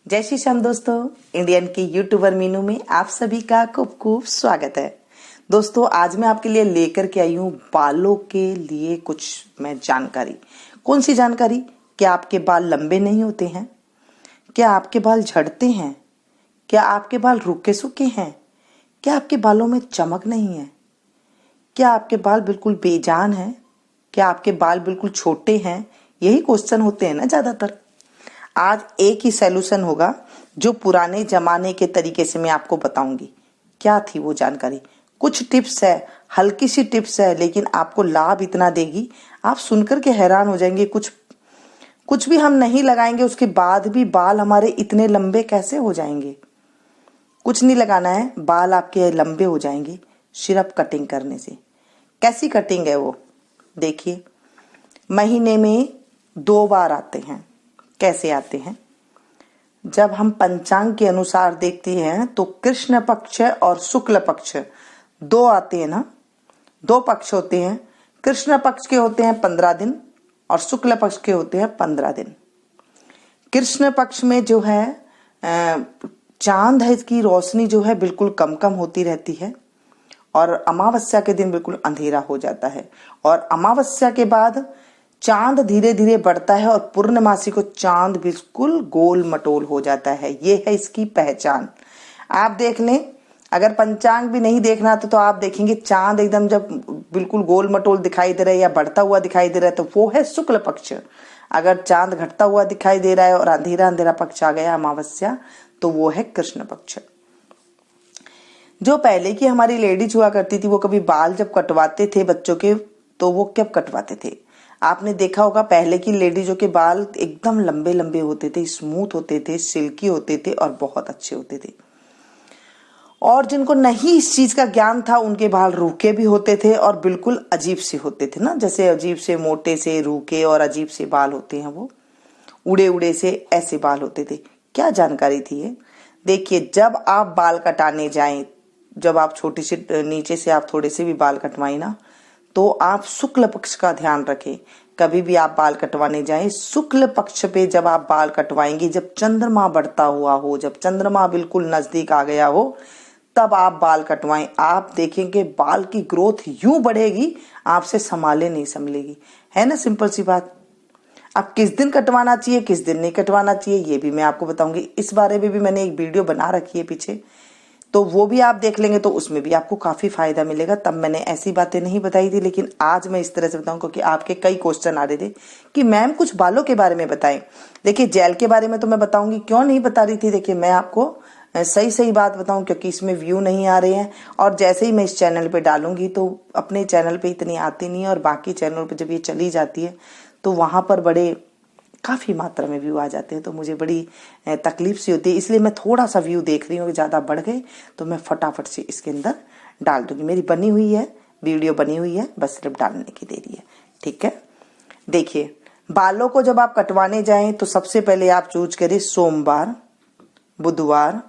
जय श्री श्याम दोस्तों, इंडियन की यूट्यूबर मीनू में आप सभी का खूब खूब स्वागत है। दोस्तों, आज मैं आपके लिए लेकर के आई हूँ बालों के लिए कुछ जानकारी। कौन सी जानकारी? क्या आपके बाल लंबे नहीं होते हैं? क्या आपके बाल झड़ते हैं? क्या आपके बाल रूखे सूखे हैं? क्या आपके बालों में चमक नहीं है? क्या आपके बाल बिल्कुल बेजान हैं? क्या आपके बाल बिल्कुल छोटे हैं? यही क्वेश्चन होते हैं ना ज्यादातर। आज एक ही सैल्यूशन होगा जो पुराने जमाने के तरीके से मैं आपको बताऊंगी। क्या थी वो जानकारी? कुछ टिप्स है, हल्की सी टिप्स है, लेकिन आपको लाभ इतना देगी, आप सुनकर के हैरान हो जाएंगे। कुछ भी हम नहीं लगाएंगे उसके बाद भी बाल हमारे इतने लंबे कैसे हो जाएंगे। कुछ नहीं लगाना है, बाल आपके लंबे हो जाएंगे सिर्फ कटिंग करने से। कैसी कटिंग है वो? देखिए, महीने में 2 बार आते हैं। कैसे आते हैं? जब हम पंचांग के अनुसार देखते हैं तो कृष्ण पक्ष और शुक्ल पक्ष 2 आते हैं ना। 2 पक्ष होते हैं। कृष्ण पक्ष के होते हैं 15 दिन और शुक्ल पक्ष के होते हैं 15 दिन। कृष्ण पक्ष में जो है चांद है, इसकी रोशनी जो है बिल्कुल कम कम होती रहती है और अमावस्या के दिन बिल्कुल अंधेरा हो जाता है। और अमावस्या के बाद चांद धीरे धीरे बढ़ता है और पूर्णमासी को चांद बिल्कुल गोल मटोल हो जाता है। ये है इसकी पहचान। आप देख लें, अगर पंचांग भी नहीं देखना तो आप देखेंगे चांद एकदम जब बिल्कुल गोल मटोल दिखाई दे रहा है या बढ़ता हुआ दिखाई दे रहा है तो वो है शुक्ल पक्ष। अगर चांद घटता हुआ दिखाई दे रहा है और अंधेरा अंधेरा पक्ष आ गया अमावस्या, तो वो है कृष्ण पक्ष। जो पहले की हमारी लेडीज हुआ करती थी, वो कभी बाल जब कटवाते थे बच्चों के, तो वो कब कटवाते थे? आपने देखा होगा पहले की लेडीजों के बाल एकदम लंबे लंबे होते थे, स्मूथ होते थे, सिल्की होते थे और बहुत अच्छे होते थे। और जिनको नहीं इस चीज का ज्ञान था, उनके बाल रूखे भी होते थे और बिल्कुल अजीब से होते थे ना। जैसे अजीब से मोटे से रूखे और अजीब से बाल होते हैं, वो उड़े उड़े से ऐसे बाल होते थे। क्या जानकारी थी ये? देखिए, जब आप बाल कटाने जाएं, जब आप छोटी सी नीचे से आप थोड़े से भी बाल कटवाएं ना, तो आप शुक्ल पक्ष का ध्यान रखें। कभी भी आप बाल कटवाने जाएं, शुक्ल पक्ष पे जब आप बाल कटवाएंगे, जब चंद्रमा बढ़ता हुआ हो, जब चंद्रमा बिल्कुल नजदीक आ गया हो, तब आप बाल कटवाएं। आप देखेंगे बाल की ग्रोथ यूं बढ़ेगी, आपसे संभाले नहीं संभलेगी। है ना सिंपल सी बात। अब किस दिन कटवाना चाहिए, किस दिन नहीं कटवाना चाहिए, ये भी मैं आपको बताऊंगी। इस बारे में भी मैंने एक वीडियो बना रखी है पीछे, तो वो भी आप देख लेंगे तो उसमें भी आपको काफी फायदा मिलेगा। तब मैंने ऐसी बातें नहीं बताई थी, लेकिन आज मैं इस तरह से बताऊं क्योंकि आपके कई क्वेश्चन आ रहे थे कि मैम कुछ बालों के बारे में बताएं। देखिए, जेल के बारे में तो मैं बताऊंगी, क्यों नहीं बता रही थी। देखिए, मैं आपको सही सही बात बताऊं क्योंकि इसमें व्यू नहीं आ रहे हैं, और जैसे ही मैं इस चैनल पे डालूंगी तो अपने चैनल पे इतनी आती नहीं है, और बाकी चैनल पे जब ये चली जाती है तो वहां पर बड़े काफी मात्रा में व्यू आ जाते हैं, तो मुझे बड़ी तकलीफ सी होती है। इसलिए मैं थोड़ा सा व्यू देख रही हूँ, ज्यादा बढ़ गए तो मैं फटाफट से इसके अंदर डाल दूंगी। मेरी बनी हुई है वीडियो, बनी हुई है, बस सिर्फ डालने की देरी है। ठीक है। देखिए, बालों को जब आप कटवाने जाएं तो सबसे पहले आप चूज करें सोमवार, बुधवार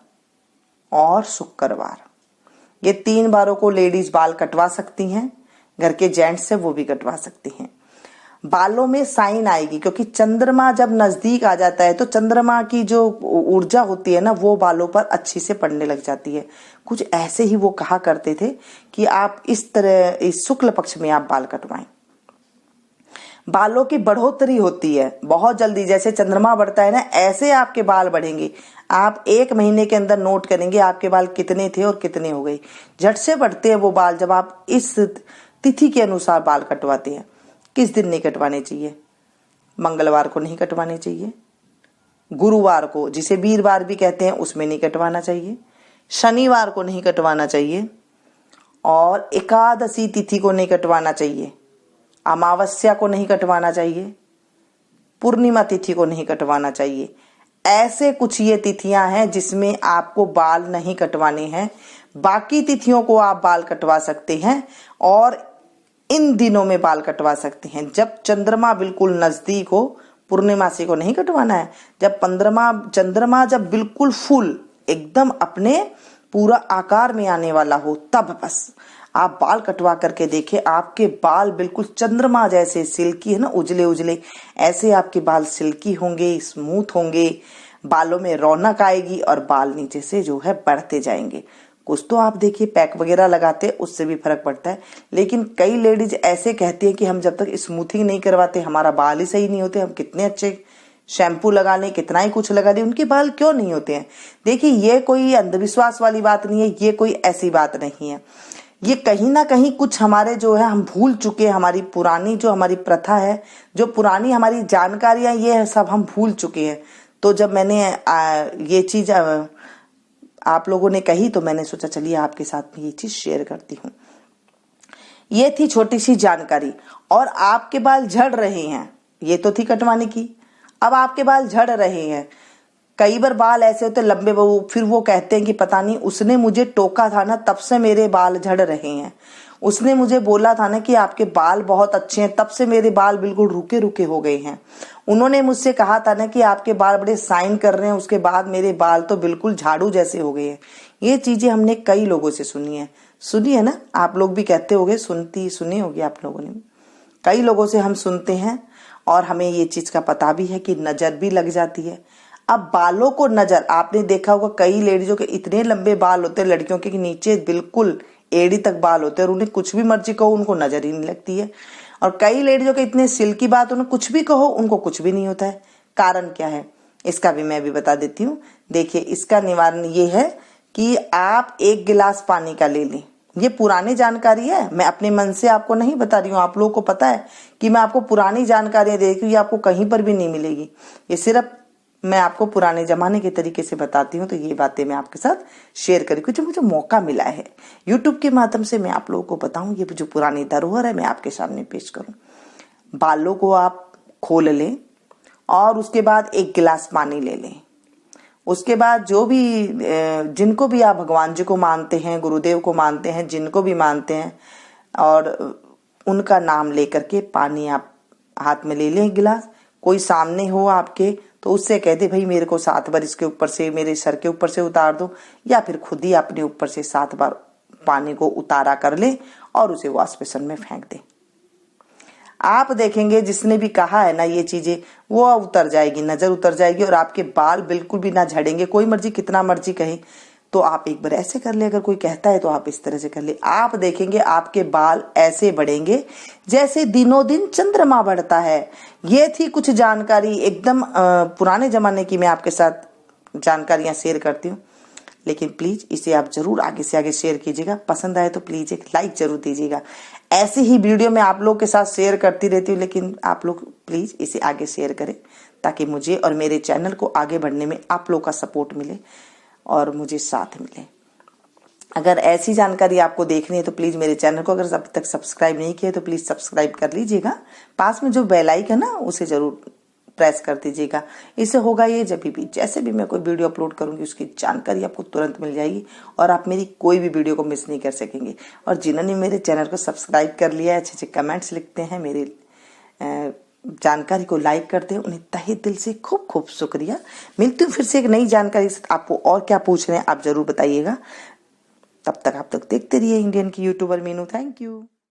और शुक्रवार। ये 3 बारों को लेडीज बाल कटवा सकती हैं। घर के जेंट्स से वो भी कटवा सकती हैं। बालों में साइन आएगी क्योंकि चंद्रमा जब नजदीक आ जाता है तो चंद्रमा की जो ऊर्जा होती है ना, वो बालों पर अच्छी से पड़ने लग जाती है। कुछ ऐसे ही वो कहा करते थे कि आप इस तरह इस शुक्ल पक्ष में आप बाल कटवाएं। बालों की बढ़ोतरी होती है बहुत जल्दी, जैसे चंद्रमा बढ़ता है ना, ऐसे आपके बाल बढ़ेंगे। आप 1 महीने के अंदर नोट करेंगे आपके बाल कितने थे और कितने हो गए। झट से बढ़ते हैं वो बाल जब आप इस तिथि के अनुसार बाल कटवाते हैं। किस दिन नहीं कटवाने चाहिए? मंगलवार को नहीं कटवाने चाहिए, गुरुवार को, जिसे वीरवार भी कहते हैं, उसमें नहीं कटवाना चाहिए, शनिवार को नहीं कटवाना चाहिए, और एकादशी तिथि को नहीं कटवाना चाहिए, अमावस्या को नहीं कटवाना चाहिए, पूर्णिमा तिथि को नहीं कटवाना चाहिए। ऐसे कुछ ये तिथियां हैं जिसमें आपको बाल नहीं कटवाने हैं। बाकी तिथियों को आप बाल कटवा सकते हैं और इन दिनों में बाल कटवा सकते हैं जब चंद्रमा बिल्कुल नजदीक हो। पूर्णिमासी को नहीं कटवाना है। जब चंद्रमा जब बिल्कुल फुल एकदम अपने पूरा आकार में आने वाला हो, तब बस आप बाल कटवा करके देखें, आपके बाल बिल्कुल चंद्रमा जैसे सिल्की है ना, उजले उजले, ऐसे आपके बाल सिल्की होंगे, स्मूथ होंगे, बालों में रौनक आएगी और बाल नीचे से जो है बढ़ते जाएंगे। कुछ तो आप देखिए पैक वगैरह लगाते हैं उससे भी फर्क पड़ता है, लेकिन कई लेडीज ऐसे कहती हैं कि हम जब तक स्मूथिंग नहीं करवाते हमारा बाल ही सही नहीं होते, हम कितने अच्छे शैम्पू लगा लें, कितना ही कुछ लगा दें, उनके बाल क्यों नहीं होते हैं। देखिए ये कोई अंधविश्वास वाली बात नहीं है, ये कोई ऐसी बात नहीं है, ये कहीं ना कहीं कुछ हमारे जो है हम भूल चुके हैं, हमारी पुरानी जो हमारी प्रथा है, जो पुरानी हमारी जानकारियां, ये सब हम भूल चुके हैं। तो जब मैंने ये चीज आप लोगों ने कही तो मैंने सोचा चलिए आपके साथ में ये चीज शेयर करती हूँ। ये थी छोटी सी जानकारी। और आपके बाल झड़ रहे हैं, ये तो थी कटवाने की, अब आपके बाल झड़ रहे हैं। कई बार बाल ऐसे होते लंबे, फिर वो कहते हैं कि पता नहीं उसने मुझे टोका था ना तब से मेरे बाल झड़ रहे हैं, उसने मुझे बोला था ना कि आपके बाल बहुत अच्छे हैं तब से मेरे बाल बिल्कुल रुके रुके हो गए हैं, उन्होंने मुझसे कहा था ना कि आपके बाल बड़े साइन कर रहे हैं, उसके बाद मेरे बाल तो बिल्कुल झाड़ू जैसे हो गए हैं। ये चीजें हमने कई लोगों से सुनी है ना, आप लोग भी कहते होगे, सुनी होगी आप लोगों ने, कई लोगों से हम सुनते हैं और हमें ये चीज का पता भी है कि नजर भी लग जाती है। अब बालों को नजर, आपने देखा होगा कई लेडीजों के इतने लंबे बाल होते हैं लड़कियों के नीचे बिल्कुल एड़ी तक बाल होते हैं और उन्हें कुछ भी मर्जी कहो उनको नजर ही नहीं लगती है। और कई लेडीजों के इतने सिल्की बात, उन्हें कुछ भी कहो उनको कुछ भी नहीं होता है। कारण क्या है इसका भी मैं भी बता देती हूँ। देखिए इसका निवारण ये है कि आप 1 गिलास पानी का ले लें। ये पुरानी जानकारी है, मैं अपने मन से आपको नहीं बता रही हूँ, आप लोगों को पता है कि मैं आपको पुरानी जानकारियां दे रही हूँ, ये आपको कहीं पर भी नहीं मिलेगी, ये सिर्फ मैं आपको पुराने जमाने के तरीके से बताती हूँ। तो ये बातें मैं आपके साथ शेयर करी, कुछ मुझे मौका मिला है यूट्यूब के माध्यम से मैं आप लोगों को बताऊं, ये जो पुरानी धरोहर है मैं आपके सामने पेश करूं। बालों को आप खोल लें और उसके बाद 1 गिलास पानी ले लें। उसके बाद जो भी जिनको भी आप भगवान जी को मानते हैं, गुरुदेव को मानते हैं, जिनको भी मानते हैं, और उनका नाम लेकर के पानी आप हाथ में ले लें 1 गिलास। कोई सामने हो आपके तो उससे कह दे भाई मेरे को 7 बार इसके ऊपर से, मेरे सर के ऊपर से उतार दो, या फिर खुद ही अपने ऊपर से 7 बार पानी को उतारा कर ले और उसे वॉश बेसिन में फेंक दे। आप देखेंगे जिसने भी कहा है ना ये चीजें, वो उतर जाएगी, नजर उतर जाएगी और आपके बाल बिल्कुल भी ना झड़ेंगे। कोई मर्जी कितना मर्जी कहे, तो आप एक बार ऐसे कर ले, अगर कोई कहता है तो आप इस तरह से कर ले, आप देखेंगे आपके बाल ऐसे बढ़ेंगे जैसे दिनों दिन चंद्रमा बढ़ता है। ये थी कुछ जानकारी एकदम पुराने जमाने की, मैं आपके साथ जानकारियां शेयर करती हूँ। लेकिन प्लीज इसे आप जरूर आगे से आगे शेयर कीजिएगा, पसंद आए तो प्लीज एक लाइक जरूर दीजिएगा। ऐसी ही वीडियो मैं आप लोग के साथ शेयर करती रहती हूँ, लेकिन आप लोग प्लीज इसे आगे शेयर करें ताकि मुझे और मेरे चैनल को आगे बढ़ने में आप लोग का सपोर्ट मिले और मुझे साथ मिले। अगर ऐसी जानकारी आपको देखनी है तो प्लीज मेरे चैनल को अगर अभी तक सब्सक्राइब नहीं किया तो प्लीज सब्सक्राइब कर लीजिएगा। पास में जो बेल आइकन है ना उसे जरूर प्रेस कर दीजिएगा। इससे होगा ये जब भी जैसे भी मैं कोई वीडियो अपलोड करूंगी उसकी जानकारी आपको तुरंत मिल जाएगी और आप मेरी कोई भी वीडियो को मिस नहीं कर सकेंगे। और जिन्होंने मेरे चैनल को सब्सक्राइब कर लिया है, अच्छे अच्छे कमेंट्स लिखते हैं, मेरे जानकारी को लाइक करते हैं, उन्हें तहे दिल से खूब खूब शुक्रिया। मिलती हूँ फिर से एक नई जानकारी से। आपको और क्या पूछ रहे हैं आप जरूर बताइएगा। तब तक आप देखते रहिए इंडियन की यूट्यूबर मीनू। Thank you.